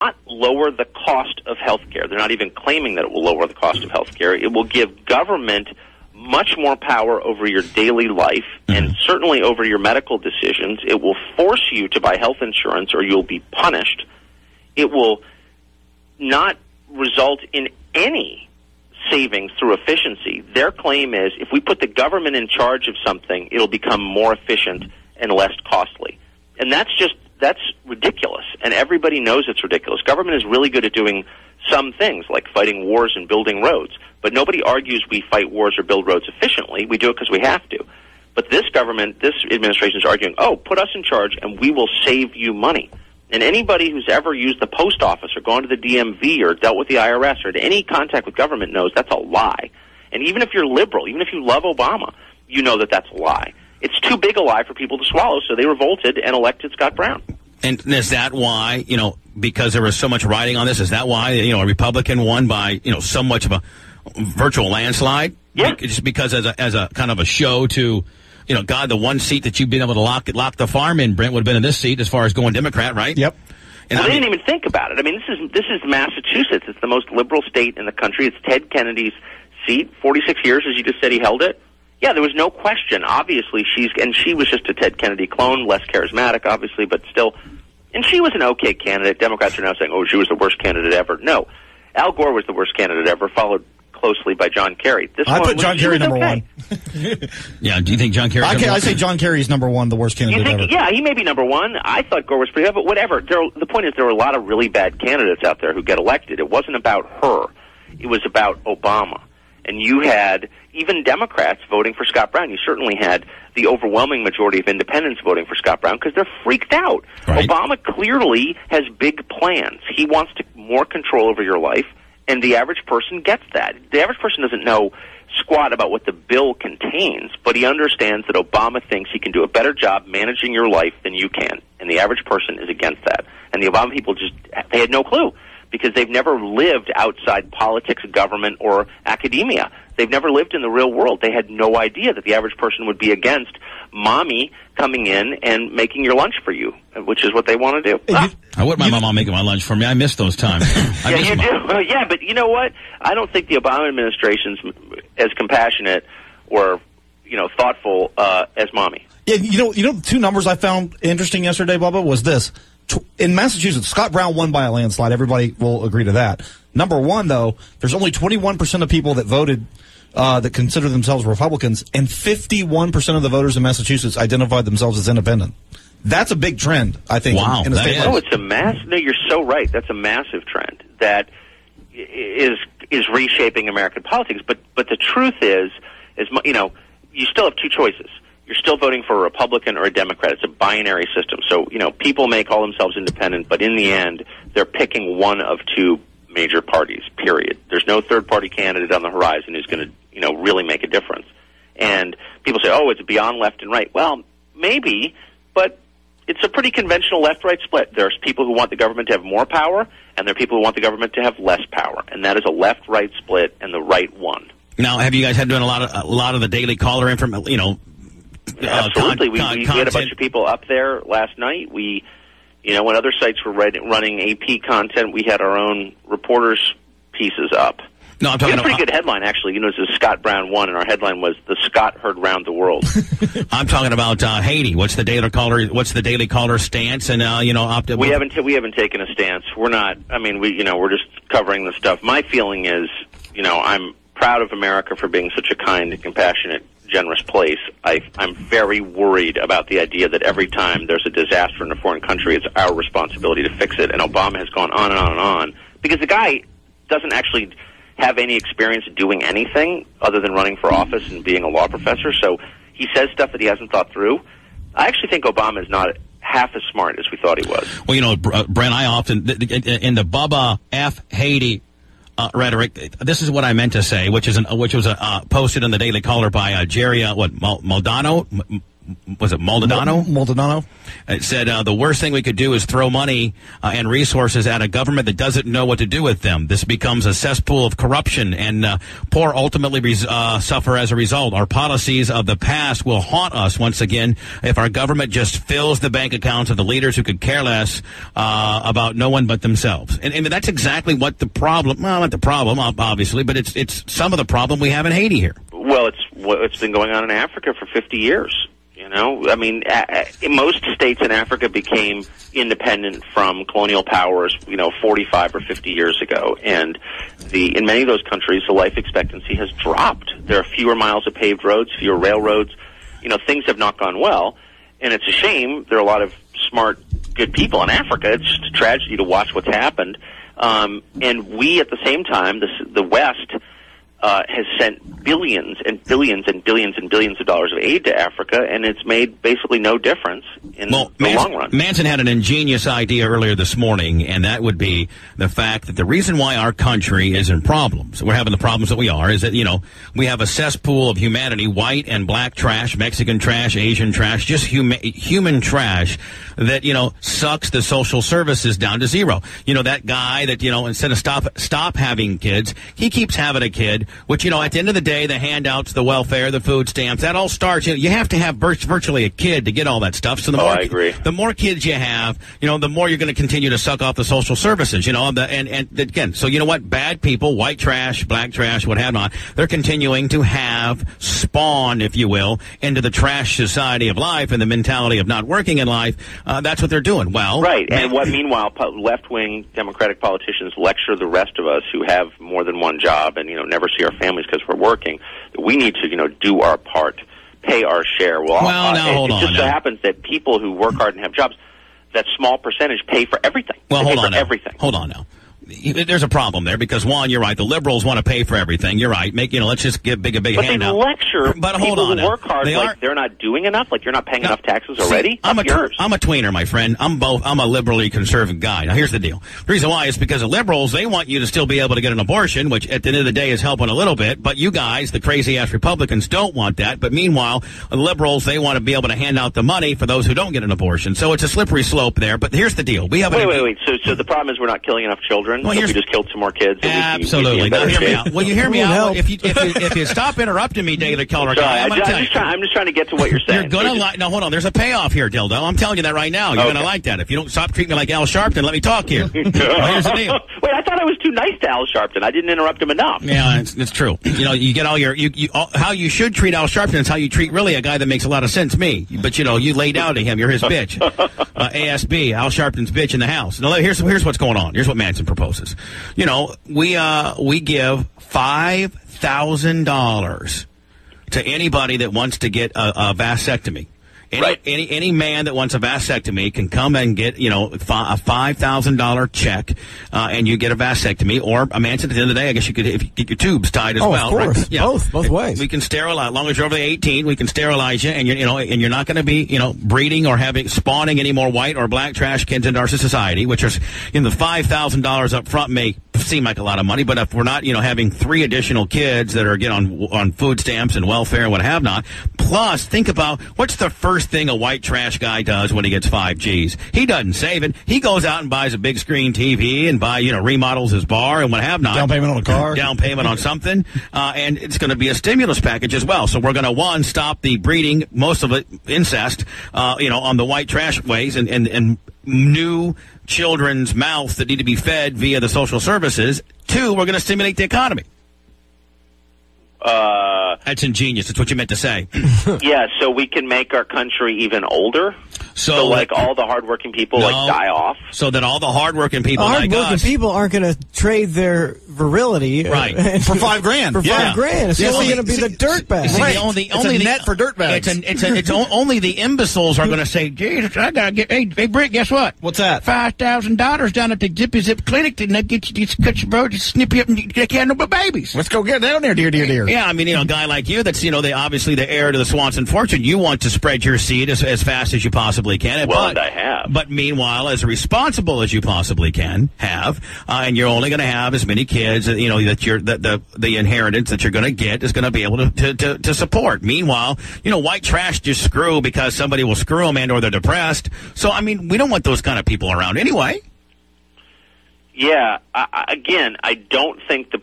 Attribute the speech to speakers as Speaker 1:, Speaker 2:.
Speaker 1: not lower the cost of health care. They're not even claiming that it will lower the cost of health care. It will give government much more power over your daily life and certainly over your medical decisions. It will force you to buy health insurance or you'll be punished. It will not result in any savings through efficiency. Their claim is if we put the government in charge of something, it'll become more efficient and less costly. And that's ridiculous, and everybody knows it's ridiculous. Government is really good at doing some things, like fighting wars and building roads, but nobody argues we fight wars or build roads efficiently. We do it because we have to. But this government, this administration is arguing, put us in charge and we will save you money. And anybody who's ever used the post office or gone to the DMV or dealt with the IRS or had any contact with government knows that's a lie. And even if you're liberal, even if you love Obama, you know that that's a lie. It's too big a lie for people to swallow, so they revolted and elected Scott Brown. And
Speaker 2: is that why, because there was so much riding on this, is that why, a Republican won by, so much of a virtual landslide?
Speaker 1: Yeah.
Speaker 2: Just because as a kind of a show to, God, the one seat that you've been able to lock the farm in, Brent, would have been in this seat as far as going Democrat, right?
Speaker 3: Yep.
Speaker 1: And they didn't even think about it. I mean, this is Massachusetts. It's the most liberal state in the country. It's Ted Kennedy's seat. 46 years, as you just said, he held it. Yeah, there was no question. Obviously, she was just a Ted Kennedy clone, less charismatic, obviously, but still. And she was an okay candidate. Democrats are now saying, she was the worst candidate ever. No. Al Gore was the worst candidate ever, followed closely by John Kerry.
Speaker 3: I put John Kerry number one.
Speaker 2: Yeah, do you think John Kerry?
Speaker 3: I say John Kerry is number one, the worst candidate ever.
Speaker 1: Yeah, he may be number one. I thought Gore was pretty good, but whatever. The point is there were a lot of really bad candidates out there who get elected. It wasn't about her. It was about Obama. And you had even Democrats voting for Scott Brown. You certainly had the overwhelming majority of independents voting for Scott Brown because they're freaked out. Right. Obama clearly has big plans. He wants more control over your life, and the average person gets that. The average person doesn't know squat about what the bill contains, but he understands that Obama thinks he can do a better job managing your life than you can, and the average person is against that. And the Obama people they had no clue, because they've never lived outside politics, government, or academia. They've never lived in the real world. They had no idea that the average person would be against mommy coming in and making your lunch for you, which is what they want to do.
Speaker 2: I want my mom making my lunch for me. I miss those times.
Speaker 1: Yeah, you do. Yeah, but you know what? I don't think the Obama administration's as compassionate or, thoughtful as mommy.
Speaker 3: Yeah, the two numbers I found interesting yesterday, Bubba, was this. In Massachusetts, Scott Brown won by a landslide. Everybody will agree to that. Number one, though, there's only 21% of people that voted that consider themselves Republicans, and 51% of the voters in Massachusetts identified themselves as independent. That's a big trend, I think.
Speaker 2: Wow.
Speaker 3: In a state
Speaker 1: it's a No, you're so right. That's a massive trend that is reshaping American politics. But the truth is, you still have two choices. You're still voting for a Republican or a Democrat. It's a binary system. So, people may call themselves independent, but in the end, they're picking one of two major parties, period. There's no third-party candidate on the horizon who's going to, really make a difference. And people say, it's beyond left and right. Well, maybe, but it's a pretty conventional left-right split. There's people who want the government to have more power, and there are people who want the government to have less power. And that is a left-right split, and the right won.
Speaker 2: Now, have you guys had doing a lot of the daily caller information,
Speaker 1: Absolutely. We had a bunch of people up there last night. We, when other sites were running AP content, we had our own reporters' pieces up.
Speaker 2: No, I'm talking
Speaker 1: about a pretty good headline, actually. This is Scott Brown won, and our headline was "The Scott Heard Round the World."
Speaker 2: I'm talking about Haiti. What's the daily caller stance? And
Speaker 1: we haven't taken a stance. We're not. I mean, we're just covering the stuff. My feeling is, I'm proud of America for being such a kind and compassionate, generous place. I'm very worried about the idea that every time there's a disaster in a foreign country, it's our responsibility to fix it. And Obama has gone on and on and on because the guy doesn't actually have any experience doing anything other than running for office and being a law professor. So he says stuff that he hasn't thought through. I actually think Obama is not half as smart as we thought he was.
Speaker 2: Well, Brent, I often, in the Bubba F. Haiti rhetoric, this is what I meant to say, which was posted in the Daily Caller by Jerry Maldonado. was it Maldonado?
Speaker 3: Maldonado.
Speaker 2: It said the worst thing we could do is throw money and resources at a government that doesn't know what to do with them. This becomes a cesspool of corruption, and poor ultimately suffer as a result. Our policies of the past will haunt us once again if our government just fills the bank accounts of the leaders who could care less about no one but themselves. And that's exactly what the problem, well, not the problem, obviously, but it's some of the problem we have in Haiti here.
Speaker 1: Well, it's been going on in Africa for 50 years. You know, I mean, most states in Africa became independent from colonial powers, 45 or 50 years ago. And in many of those countries, the life expectancy has dropped. There are fewer miles of paved roads, fewer railroads. Things have not gone well. And it's a shame. There are a lot of smart, good people in Africa. It's just a tragedy to watch what's happened. And we, at the same time, the West has sent billions and billions and billions and billions of dollars of aid to Africa, and it's made basically no difference in the long run.
Speaker 2: Manson had an ingenious idea earlier this morning, and that would be the fact that the reason why our country is in problems, we're having the problems that we are, is that, we have a cesspool of humanity, white and black trash, Mexican trash, Asian trash, just human trash that, sucks the social services down to zero. That guy that, instead of stop having kids, he keeps having a kid, which, at the end of the day, the handouts, the welfare, the food stamps, that all starts. You have to have virtually a kid to get all that stuff. So
Speaker 1: I agree.
Speaker 2: The more kids you have, the more you're going to continue to suck off the social services, and again, so you know what? Bad people, white trash, black trash, what have not, they're continuing to have spawn, if you will, into the trash society of life and the mentality of not working in life. That's what they're doing. Well,
Speaker 1: right. And meanwhile, left-wing Democratic politicians lecture the rest of us who have more than one job and, never see our families because we're working. We need to, do our part, pay our share.
Speaker 2: Hold on.
Speaker 1: It just so happens that people who work hard and have jobs, that small percentage pay for everything.
Speaker 2: Well,
Speaker 1: hold
Speaker 2: on now.
Speaker 1: Everything.
Speaker 2: Hold on now. There's a problem there because, one, you're right. The liberals want to pay for everything. You're right. Let's just give a big handout.
Speaker 1: But they lecture people who work hard they're not doing enough, like you're not paying enough taxes already.
Speaker 2: I'm a tweener, my friend. I'm a liberally conservative guy. Now, here's the deal. The reason why is because the liberals, they want you to still be able to get an abortion, which at the end of the day is helping a little bit. But you guys, the crazy-ass Republicans, don't want that. But meanwhile, the liberals, they want to be able to hand out the money for those who don't get an abortion. So it's a slippery slope there. But here's the deal. We have
Speaker 1: Wait. So the problem is we're not killing enough children?
Speaker 2: Well,
Speaker 1: we just killed some more kids.
Speaker 2: Absolutely. Now, hear me out. Well, you hear me out. If you stop interrupting me, Daily Caller guy,
Speaker 1: I'm just trying to get to what you're saying.
Speaker 2: You're gonna like. No, hold on. There's a payoff here, Dildo. I'm telling you that right now. You're gonna like that. If you don't stop treating me like Al Sharpton, let me talk here. Well, here's the deal.
Speaker 1: Wait, I thought I was too nice to Al Sharpton. I didn't interrupt him enough.
Speaker 2: Yeah, it's true. You get all your how you should treat Al Sharpton is how you treat really a guy that makes a lot of sense. Me, but you laid out to him. You're his bitch. ASB, Al Sharpton's bitch in the house. Now here's what's going on. Here's what Manson proposes. We give $5,000 to anybody that wants to get a vasectomy. Any man that wants a vasectomy can come and get, a $5,000 check, and you get a vasectomy. Or a man at the end of the day, I guess you could if you get your tubes tied as well.
Speaker 4: Of course.
Speaker 2: Right? Yeah.
Speaker 4: Both ways.
Speaker 2: We can sterilize as long as you're over the 18. We can sterilize you, and you're not going to be breeding or spawning any more white or black trash kids into our society. Which is the $5,000 up front may seem like a lot of money, but if we're not having 3 additional kids that are on food stamps and welfare and what have not, plus think about what's the first thing a white trash guy does when he gets 5 G's. He doesn't save it. He goes out and buys a big screen TV and remodels his bar and what have not.
Speaker 3: Down payment on a car.
Speaker 2: Down payment on something. And it's going to be a stimulus package as well. So we're going to, stop the breeding, most of it incest, on the white trash ways and new children's mouths that need to be fed via the social services. 2, we're going to stimulate the economy. That's ingenious. That's what you meant to say.
Speaker 1: Yeah, so we can make our country even older. So like all the hardworking people die off.
Speaker 2: So that all the hardworking people
Speaker 4: people aren't going to trade their virility
Speaker 2: for
Speaker 4: $5,000.
Speaker 2: For $5,000.
Speaker 4: It's only going to be the dirtbags.
Speaker 2: Right.
Speaker 3: It's a net for dirtbags.
Speaker 2: It's only the imbeciles are going to say, Jesus, I got to get, hey, Brick, guess what?
Speaker 3: What's that?
Speaker 2: $5,000 down at the Zippy Zip Clinic and they get you, cut your bird, snip you up, and they can't no babies.
Speaker 3: Let's go get down there, dear.
Speaker 2: Yeah, I mean, a guy like you that's, they obviously the heir to the Swanson fortune, you want to spread your seed as fast as you possibly possibly can.
Speaker 1: Well, and I have.
Speaker 2: But meanwhile, as responsible as you possibly can have, and you're only going to have as many kids, that the inheritance that you're going to get is going to be able to support. Meanwhile, white trash just screw because somebody will screw them and or they're depressed. So, I mean, we don't want those kind of people around anyway.
Speaker 1: Yeah. I don't think the